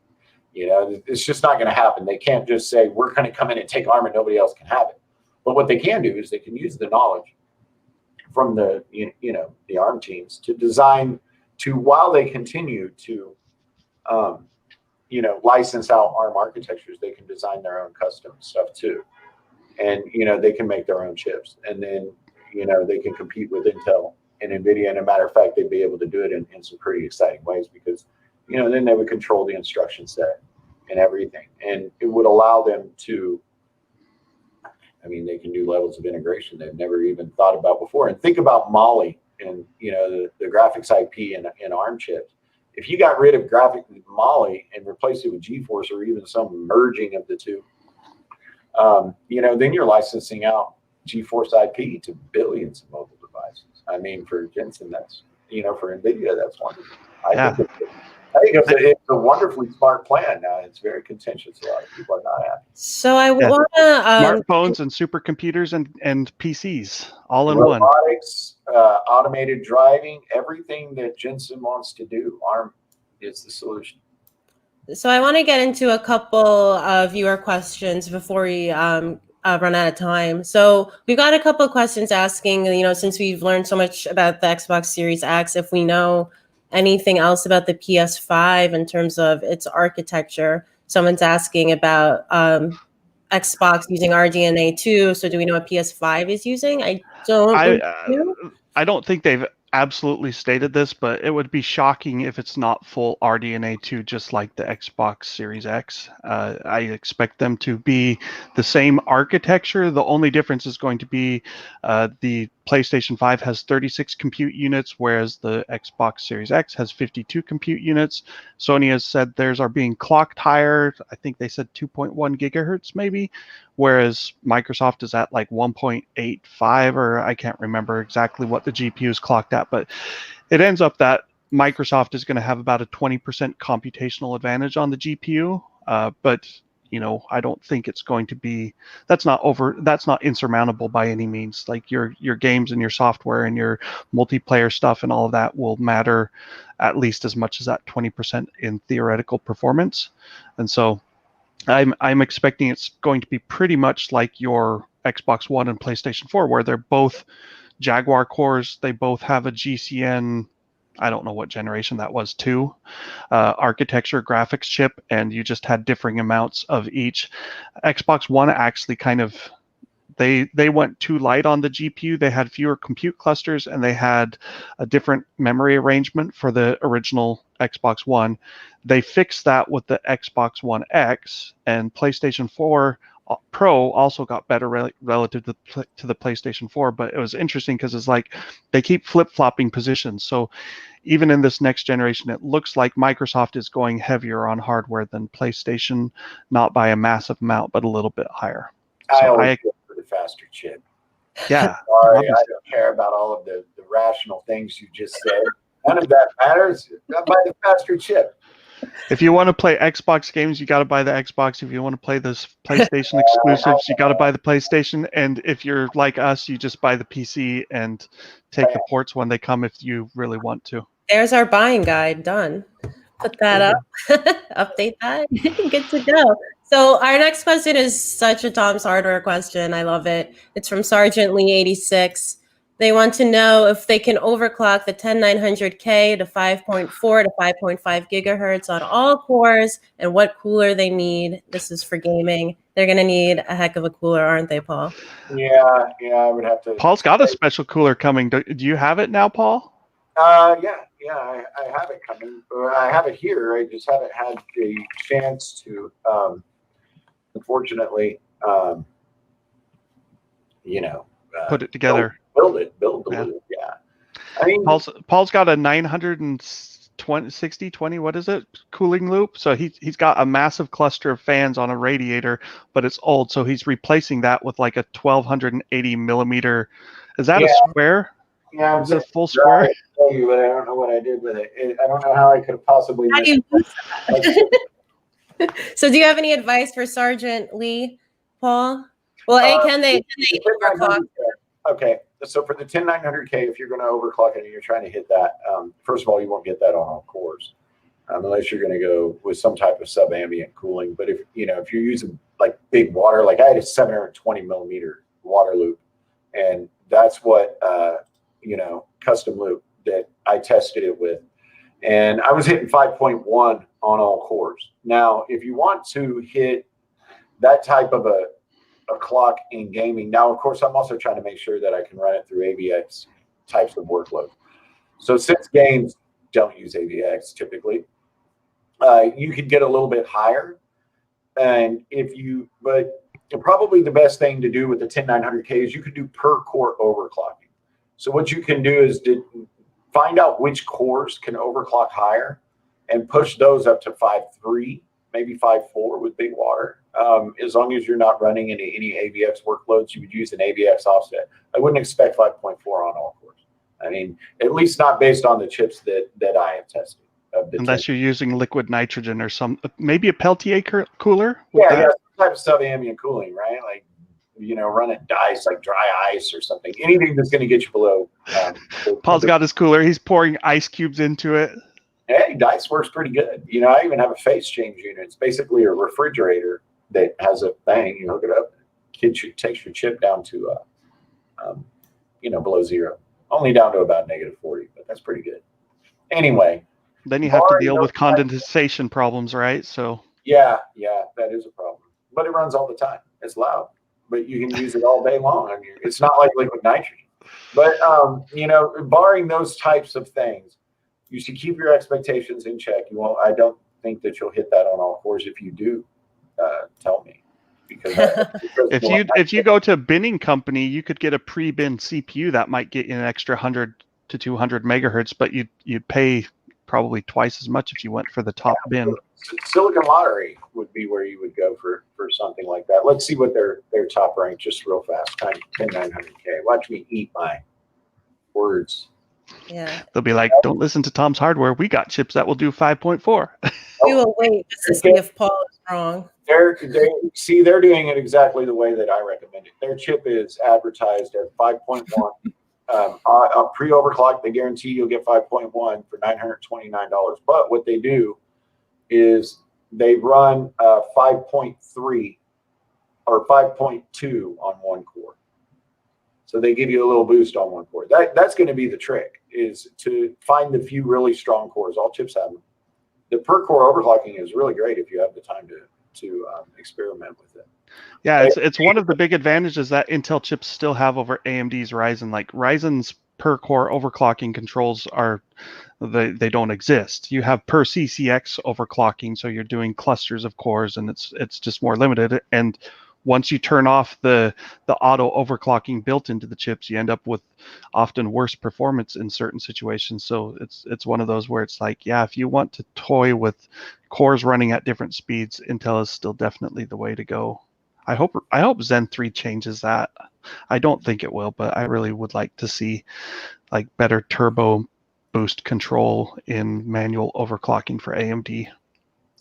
It's just not going to happen. They can't just say, we're going to come in and take ARM and nobody else can have it. But what they can do is they can use the knowledge from the ARM teams to design while they continue to license out ARM architectures, they can design their own custom stuff too. And they can make their own chips, and then they can compete with Intel and NVIDIA. And a matter of fact, they'd be able to do it in some pretty exciting ways, because then they would control the instruction set and everything, and it would allow them to, they can do levels of integration they've never even thought about before. And think about Mali and the graphics IP in ARM chips. If you got rid of Mali and replaced it with GeForce, or even some merging of the two, then you're licensing out GeForce IP to billions of mobile devices. For Jensen, that's, for NVIDIA, that's wonderful. I think it's a wonderfully smart plan. Now, it's very contentious. A lot of people are not happy. So I want to smartphones and supercomputers and PCs all in one. Robotics, automated driving, everything that Jensen wants to do, ARM is the solution. So I want to get into a couple of viewer questions before we run out of time. So we've got a couple of questions asking, since we've learned so much about the Xbox Series X, if we know anything else about the PS5 in terms of its architecture. Someone's asking about Xbox using RDNA 2. So do we know what PS5 is using? I don't think they've absolutely stated this, but it would be shocking if it's not full RDNA 2, just like the Xbox Series X. I expect them to be the same architecture. The only difference is going to be the PlayStation 5 has 36 compute units, whereas the Xbox Series X has 52 compute units. Sony has said theirs are being clocked higher. I think they said 2.1 gigahertz maybe, whereas Microsoft is at like 1.85, or I can't remember exactly what the GPU is clocked at, but it ends up that Microsoft is going to have about a 20% computational advantage on the GPU, but I don't think it's going to be, that's not insurmountable by any means. Like your games and your software and your multiplayer stuff and all of that will matter at least as much as that 20% in theoretical performance. And so I'm expecting it's going to be pretty much like your Xbox One and PlayStation 4, where they're both Jaguar cores. They both have a GCN, I don't know what generation that was, 2 architecture graphics chip, and you just had differing amounts of each. Xbox One actually kind of, they went too light on the GPU. They had fewer compute clusters, and they had a different memory arrangement for the original Xbox One. They fixed that with the Xbox One X, and PlayStation 4 Pro also got better relative to the PlayStation 4. But it was interesting because it's like they keep flip-flopping positions. So even in this next generation, it looks like Microsoft is going heavier on hardware than PlayStation, not by a massive amount, but a little bit higher. I always go for the faster chip. Yeah. Sorry, I don't care about all of the rational things you just said. None of that matters. I buy the faster chip. If you want to play Xbox games, you got to buy the Xbox. If you want to play this PlayStation exclusives, you got to buy the PlayStation. And if you're like us, you just buy the PC and take the ports when they come if you really want to. There's our buying guide done. Put that up, update that, good to go. So our next question is such a Tom's Hardware question. I love it. It's from Sergeant Lee 86. They want to know if they can overclock the 10900K to 5.4 to 5.5 gigahertz on all cores and what cooler they need. This is for gaming. They're going to need a heck of a cooler, aren't they, Paul? Yeah, I would have to. Paul's got a special cooler coming. Do you have it now, Paul? Yeah, I have it coming. I have it here. I just haven't had the chance to, unfortunately, put it together. Build the loop. Yeah. I mean, Paul's got a 960-20, what is it? Cooling loop. So he's got a massive cluster of fans on a radiator, but it's old. So he's replacing that with like a 1280 millimeter. Is that a square? Yeah, is it a full square? I tell you, but I don't know what I did with it. I don't know how I could have possibly. How do you use that? So, do you have any advice for Sergeant Lee, Paul? Well, can they overclock? Okay, so for the 10900K, if you're going to overclock it and you're trying to hit that, first of all, you won't get that on all cores, unless you're going to go with some type of sub-ambient cooling. But if you're using like big water, like I had a 720 millimeter water loop, and that's what custom loop that I tested it with, and I was hitting 5.1 on all cores. Now, if you want to hit that type of a clock in gaming, now of course I'm also trying to make sure that I can run it through AVX types of workload. So since games don't use AVX typically, you could get a little bit higher, and but probably the best thing to do with the 10900K is you could do per core overclocking. So what you can do is find out which cores can overclock higher and push those up to 5.3, maybe 5.4 with big water. As long as you're not running into any AVX workloads, you would use an AVX offset. I wouldn't expect 5.4 on all cores. I mean, at least not based on the chips that I have tested. Unless you're using liquid nitrogen or maybe a Peltier cooler? Yeah, some type of sub-ambient cooling, right? Like, run it dice, like dry ice or something. Anything that's going to get you below. Paul's got his cooler. He's pouring ice cubes into it. Hey, dice works pretty good. I even have a phase change unit. It's basically a refrigerator that has a thing. You hook it up, takes your chip down to, below zero. Only down to about -40, but that's pretty good. Anyway. Then you have to deal with condensation problems, right? So. Yeah, that is a problem. But it runs all the time. It's loud, but you can use it all day long. I mean, it's not like liquid nitrogen. But barring those types of things, you should keep your expectations in check. I don't think that you'll hit that on all cores. If you do, tell me. Because if you go to a binning company, you could get a pre-bin CPU that might get you an extra 100 to 200 megahertz, but you'd pay probably twice as much if you went for the top bin. Silicon Lottery would be where you would go for something like that. Let's see what their top rank just real fast. 10900K. Watch me eat my words. Yeah. They'll be like, don't listen to Tom's Hardware. We got chips that will do 5.4. We will wait to see if Paul is wrong. They're doing it exactly the way that I recommend it. Their chip is advertised at 5.1. Pre-overclock, they guarantee you'll get 5.1 for $929. But what they do is they run 5.3 or 5.2 on one core. So they give you a little boost on one core. That's going to be the trick, is to find the few really strong cores. All chips have them. The per core overclocking is really great if you have the time to experiment with it. Yeah, it's one of the big advantages that Intel chips still have over AMD's Ryzen. Like Ryzen's per core overclocking controls they don't exist. You have per CCX overclocking, so you're doing clusters of cores, and it's just more limited. And once you turn off the auto overclocking built into the chips, you end up with often worse performance in certain situations. So it's one of those where it's like, yeah, if you want to toy with cores running at different speeds, Intel is still definitely the way to go. I hope Zen 3 changes that. I don't think it will, but I really would like to see like better turbo boost control in manual overclocking for AMD.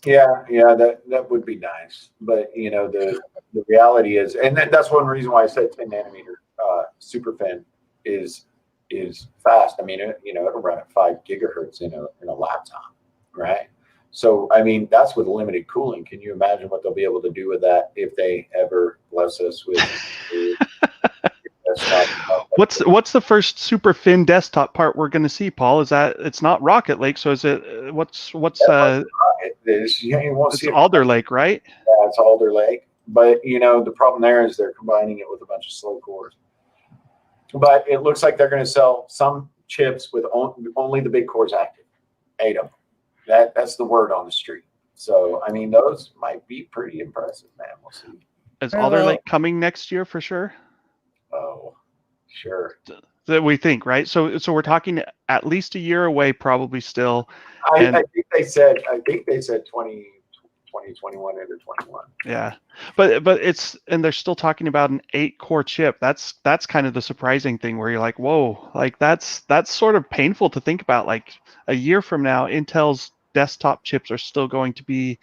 Yeah, that would be nice. But the reality is, and that's one reason why I said 10 nanometer SuperFin is fast. I mean, it'll run at 5 gigahertz in a laptop, right? So I mean, that's with limited cooling. Can you imagine what they'll be able to do with that if they ever bless us with desktop? What's the first super thin desktop part we're going to see, Paul? Is that it's not Rocket Lake? So is it what's you won't it's see Alder Lake, right? Yeah, it's Alder Lake. But the problem there is they're combining it with a bunch of slow cores. But it looks like they're going to sell some chips with only the big cores active, 8 of them. That's the word on the street. So I mean, those might be pretty impressive, man. We'll see. Is Alder Lake coming next year for sure? Oh, sure. That we think, right? So we're talking at least a year away, probably still. I think they said 2021 into 21. Yeah, but they're still talking about an 8-core chip. That's kind of the surprising thing, where you're like, whoa, like that's sort of painful to think about. Like a year from now, Intel's desktop chips are still going to be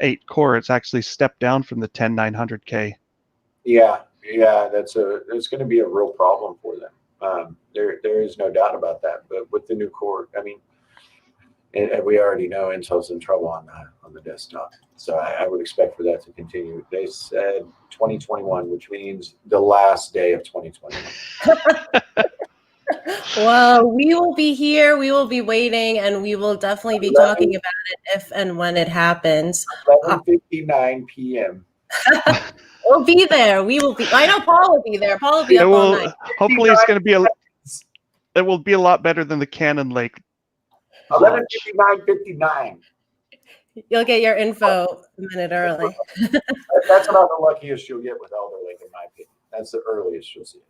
8-core. It's actually stepped down from the 10900K. Yeah, it's going to be a real problem for them. There is no doubt about that. But with the new core, I mean, and we already know Intel's in trouble on the desktop. So I would expect for that to continue. They said 2021, which means the last day of 2021. Well, we will be here. We will be waiting, and we will definitely be talking about it if and when it happens. 11:59 p.m. We'll be there. We will be. I know Paul will be there. Paul will be up all night. Hopefully, it's going to be it will be a lot better than the Cannon Lake. 11:59:59. You'll get your info a minute early. That's about the luckiest you'll get with Alder Lake, in my opinion. That's the earliest you'll see it.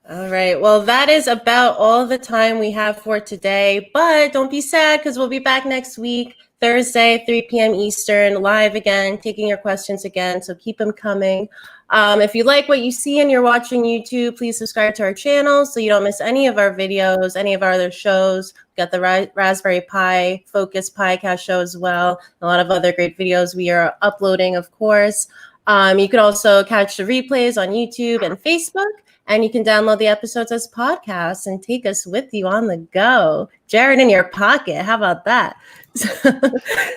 All right. Well, that is about all the time we have for today. But don't be sad, because we'll be back next week, Thursday, 3 p.m. Eastern, live again, taking your questions again. So keep them coming. If you like what you see and you're watching YouTube, please subscribe to our channel so you don't miss any of our videos, any of our other shows. We've got the Raspberry Pi Focus Piecast show as well. A lot of other great videos we are uploading, of course. You can also catch the replays on YouTube and Facebook. And you can download the episodes as podcasts and take us with you on the go. Jared in your pocket. How about that?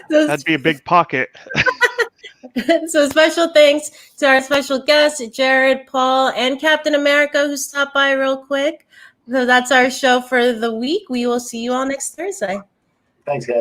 That'd be a big pocket. So special thanks to our special guests, Jared, Paul, and Captain America, who stopped by real quick. So that's our show for the week. We will see you all next Thursday. Thanks, guys.